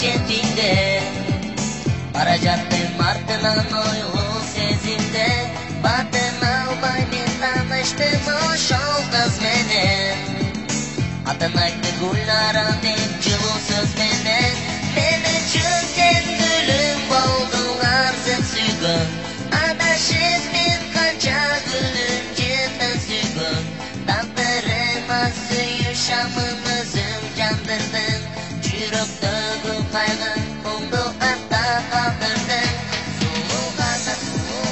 chetinde Aracatdım artılan oyğu sezimde Batın almay men tanıştım o şol kız menen Atın aytdı Gulnara dep жылуу söz menen Men üçün sen gülüm boldun arzып süygün Adашıp men kança gülüm cenden süygün Takdırıma süyüşamın özüm jandırdın Жүрөктөгү кайгы муңду артта калтырдың Сулуу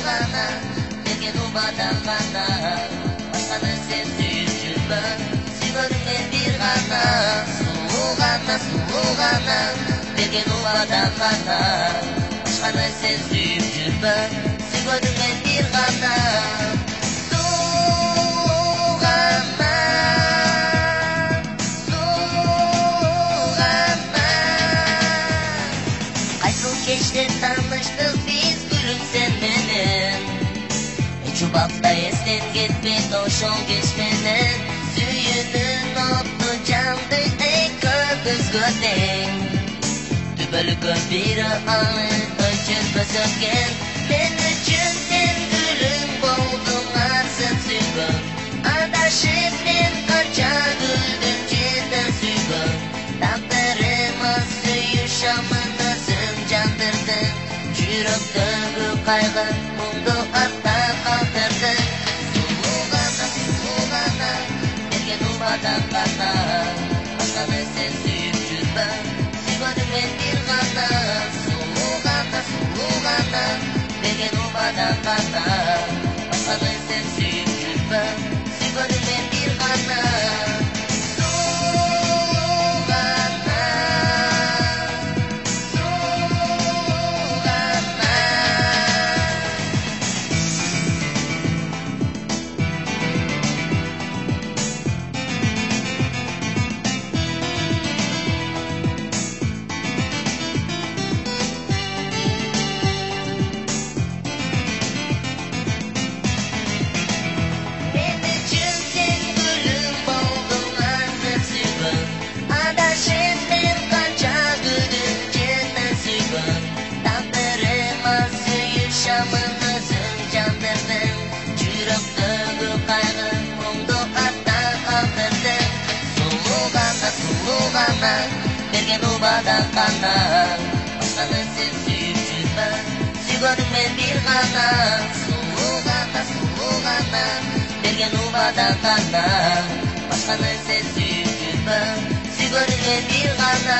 гана берген убадан гана Башканы сен сүйүп жүрбө сүйгөнүң мен бир гана Сулуу гана берген убадан гана Башканы сен сүйүп жүрбө сүйгөнүң мен бир гана Сулуу гана Geçti tanıştık biz gülüm sen menen Çubakta esten gitmedi o şol geçmenen Süyünün ottu candı ey köpüz göten Tübölükö biri alın öçür kösöken Men üçün sen gülüm boldun arsıp süygün Adaşıp men kança güldüm cidden süygün Takdırıma süyüşamın jandırdın Жүрөктөгү кайгы муңду артта калтырдың Сулуу гана берген убадан гана Башканы сен сүйүп жүрбө сүйгөнүң мен бир гана Сулуу гана берген убадан гана Башканы сен сүйүп жүрбө сүйгөнүң мен бир гана Bergen ubada kana Bashkаны sen sүйүп жүрбө сүйгөнүң мен бир гана Сулуу гана берген убада kana Башканы sen sүйүп жүрбө сүйгөнүң мен бир гана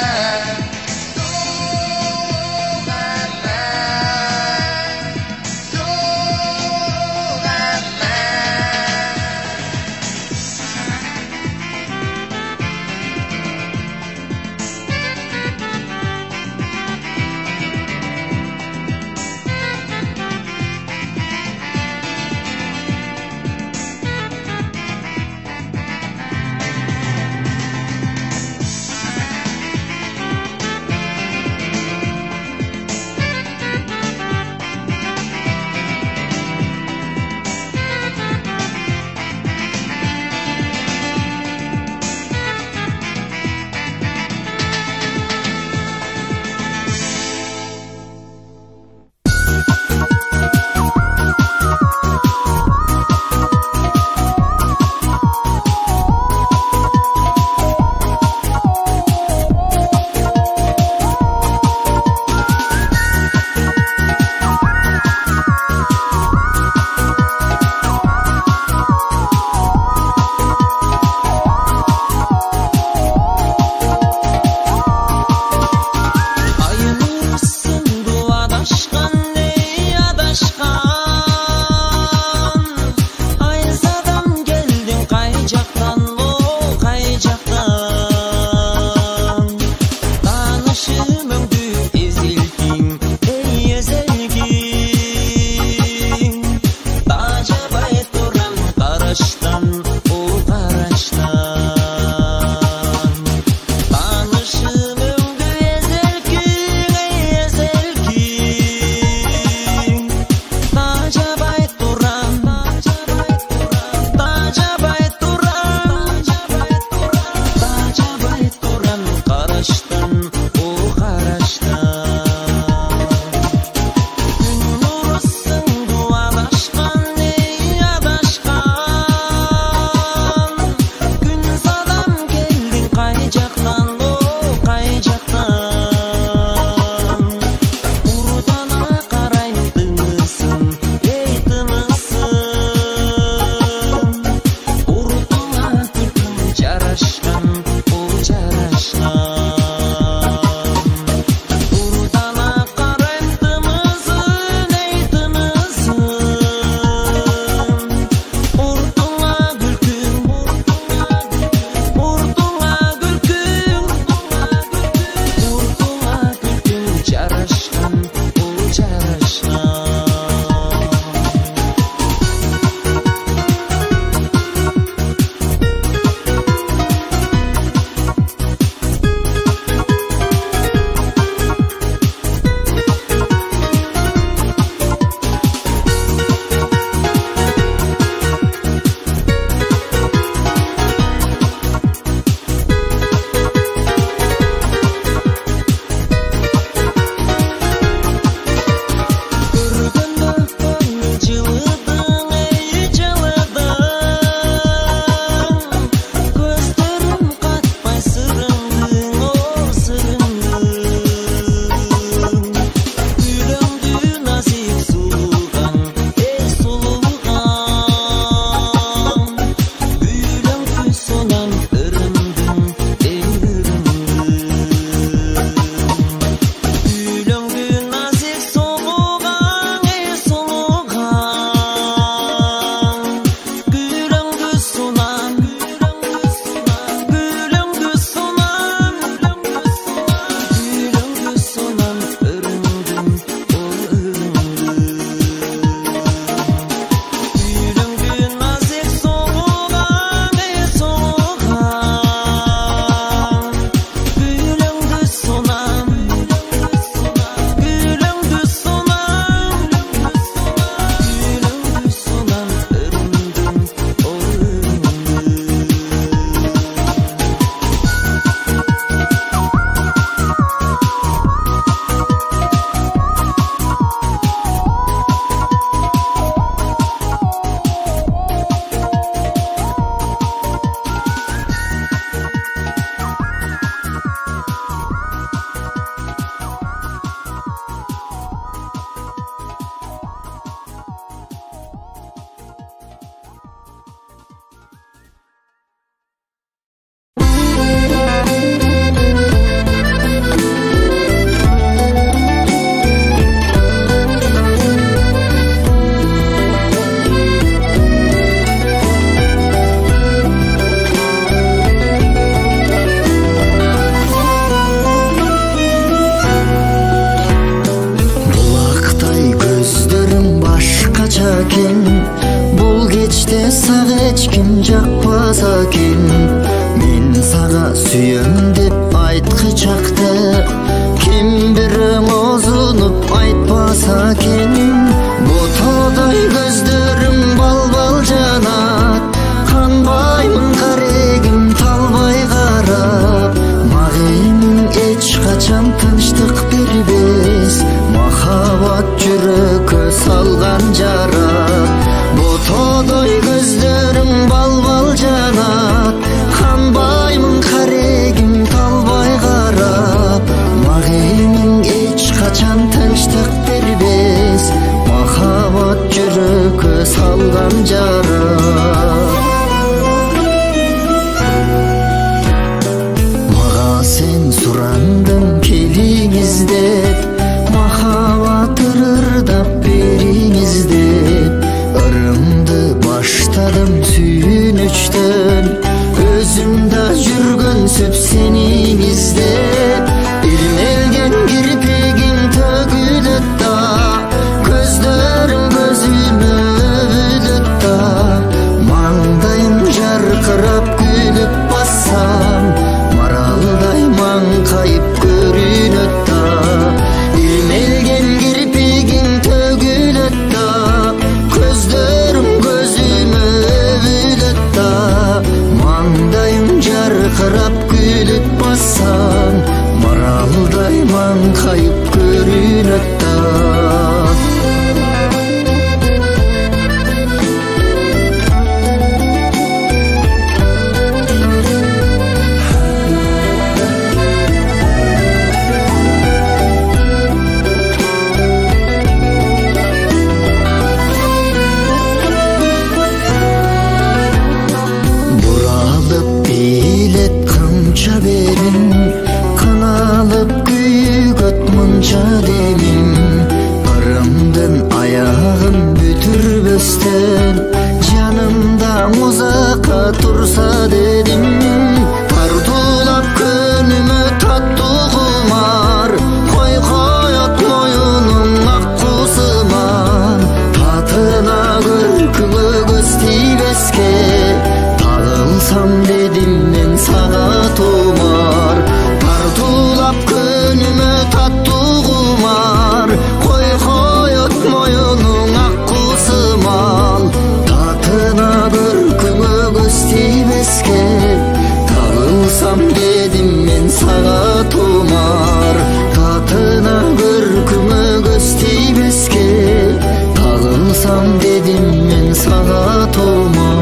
Бул кечте сага эч ким жакпаса экен. Мен сага сүйөм деп айткы чакта ким бириң озунуп айтпаса экен. Ботодой көздөрүң бал-бал жанат, канбаймын карегим талбай карап. Мага эмиң эч качан тынчтык бербес, махаббат жүрөккө салган жара. Ботодой көздөрүң бал-бал жанат, канбаймын карегим талбай карап. Мага эмиң эч качан тынчтык бербес, махаббат жүрөккө салган жара. Сен сурандың келиңиз деп, махаббат ырырдап бериңиз деп. Ырымды баштадым сүйүнүчтөн, өзүм да жүргөнсүп сени издеп. Ирмелген кирпигиң төгүлөт да, көздөрүң көзүмө өбүлөт да. Маңдайым жаркырап күлүп бассам, маралдай маңкайып көрүнөт да. Ирмелген кирпигиң төгүлөт да, көздөрүң көзүмө өбүлөт да. Маңдайым жаркырап күлүп бассам, маралдай маңкайып көрүнөт да. Каналып күйгөт мынча демим, ырымдын аягын бүтүрбөстөн, жанымда музака турса дедим. Тартуулап көнүмө таттуу кумар, кой коет моюнуң аккусыман. Татына көркүңө көз тийбеске, тагылсам дедим мен сага тумар. Тартуулап көнүмө таттуу кумар, кой коет моюнуң аккусыман. Татына көркүңө көз тийбеске, тагылсам дедим мен сага тумар. Татына көркүңө көз тийбеске, тагылсам дедим мен сага тумар.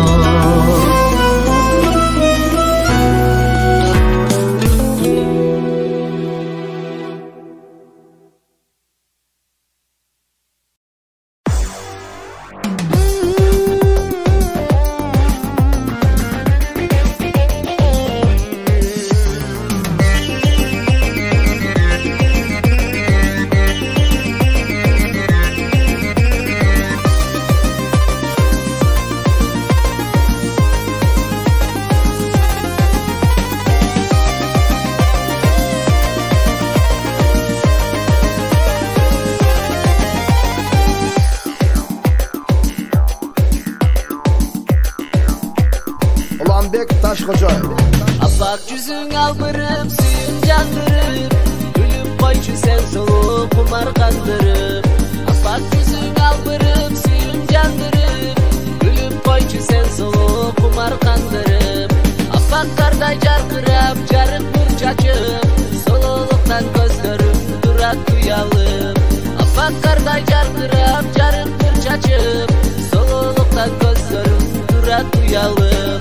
Appak yüzün albırım, suyun candırım, gülüp koyçu sen solup kumar kandırım. Appak yüzün albırım, suyun candırım, gülüp koyçu sen solup kumar kandırım. Appak karday jarkırap, jarık nur çaçım, soluluktan gözlerim durak duyalım. Appak karday jarkırap, jarık nur çaçım, soluluktan gözlerim durak duyalım.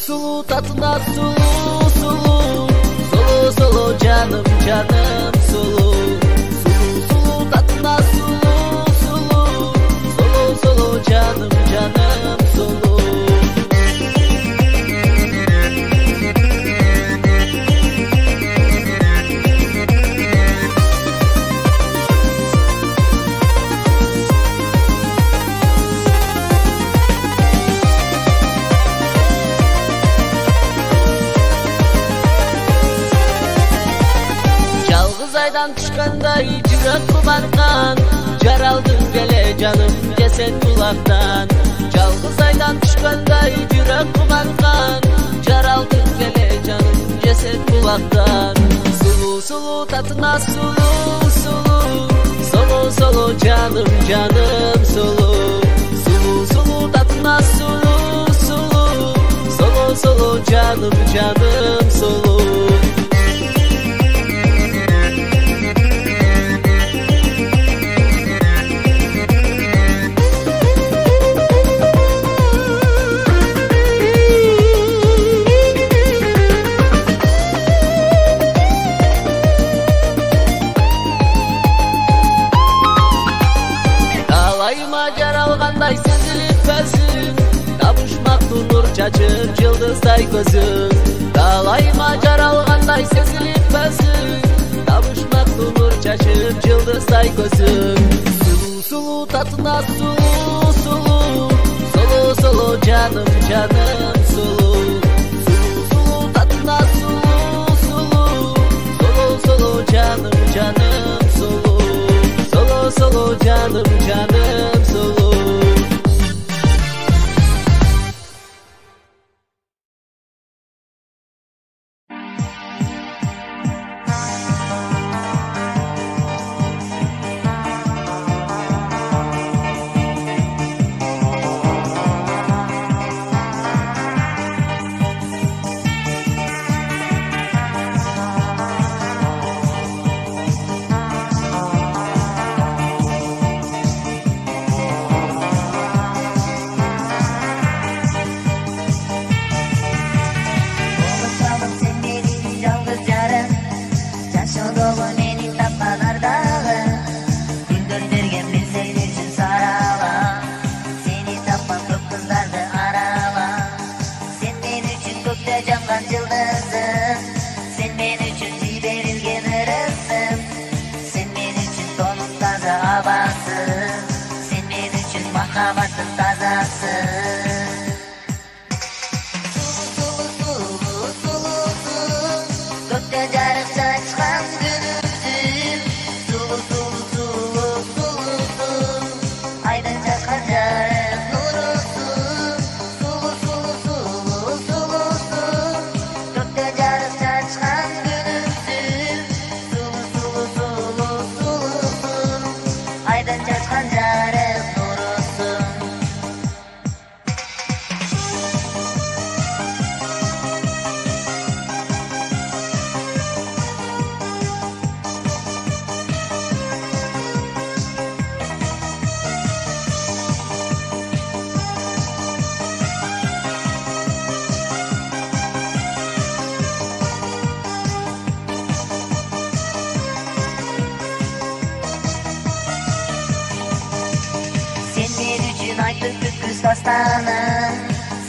Sulu tatına sulu sulu, sulu sulu canım canım sulu. Sulu sulu tatına sulu sulu, sulu sulu canım canım sulu. Aydan çıkanda yürek kubarkan, Жаралдың беле жаным ceset bulaktan. Жалгыз айдан түшкөндөй жүрөк кубанкан. Жаралдың беле жаным ceset bulaktan. Sulu sulu tatına sulu sulu. Solo solo canım canım sulu. Sulu sulu tatına sulu sulu. Solo solo canım canım sulu. Jaralganday sezilip bezim, kavuşmaktı nur çaçıp yıldızday gözüm. Dalayıma jaralganday sezilip bezim, kavuşmaktı nur çaçıp yıldızday gözüm. Sulu sulu tatına sulu sulu, solo solo canım canım sulu. Sulu sulu tatına sulu sulu, solo solo canım canım sulu. Solo solo canım canım sulu.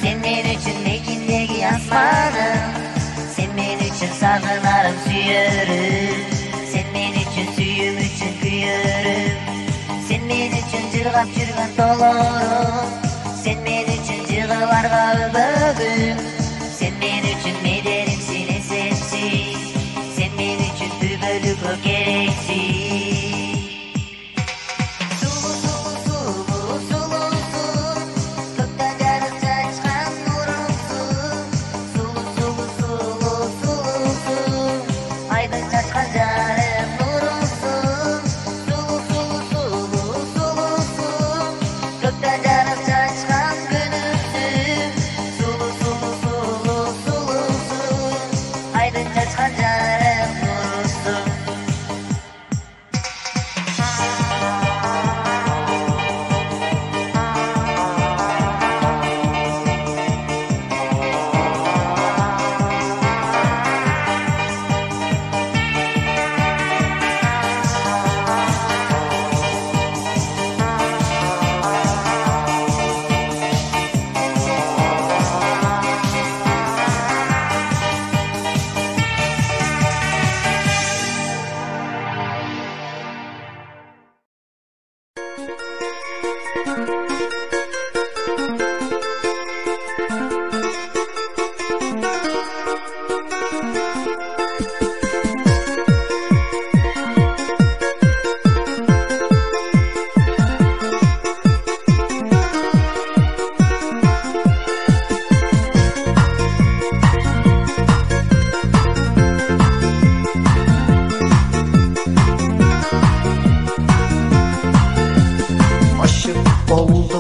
Sen men üçün mekindegi asmanım. Sen men üçün sağınarım süyörüm. Sen men üçün süyüm üçün kүйөрüm. Sen men üçün жыргап жүргөн толорум. Sen men üçün жыгыларга өбөгүм. Sen men üçün медеримсиң эсепсиз. Sen men üçün түбөлүккө керексиз. Da da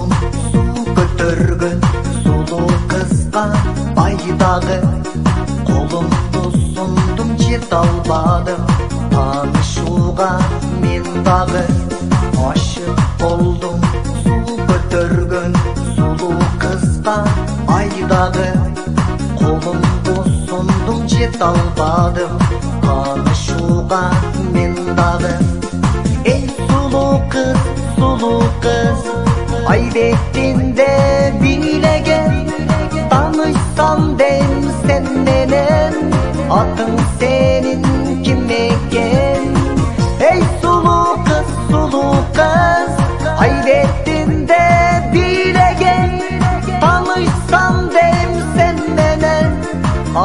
болдум суу көтөргөн сулуу кызга байдагы колумду сундум жете албадым таанышууга мен дагы ашык болдум суу көтөргөн сулуу кызга байдагы колумду сундум жете албадым таанышууга мен дагы эй сулуу кыз ай бетинде бийлеген таанышсам дейм сен менен атың сенин ким экен эй сулуу кыз ай бетинде бийлеген таанышсам дейм сен менен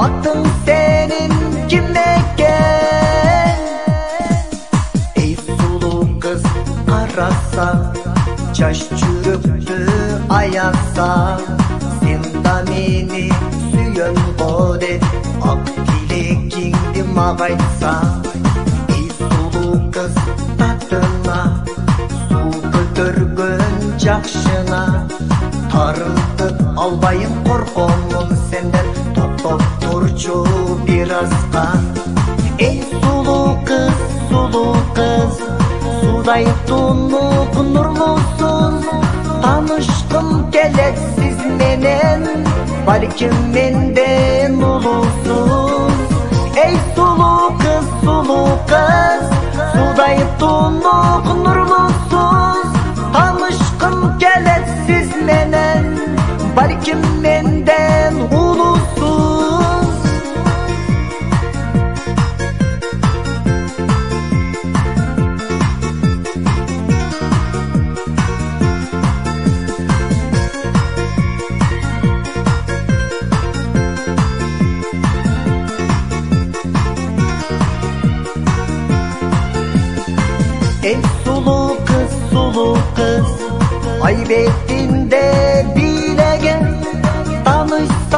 атың сенин ким экен эй сулуу кыз караса жаш жүрөктү аяса сен да мени сүйөн го деп ак тилегиңди мага айтса эй сулуу кыз татына суу көтөргөн жакшына тарылтып албайын коркомун сенден токтоп турчу бир азга эй сулуу кыз судай тунук нурлусуз таанышкым келет сиз менен балким менден улуусуз эй сулуу кыз судай тунук нурлусуз таанышкым келет сиз менен балким менден улуусуз эй сулуу кыз ай бетинде бийлеген таанышсам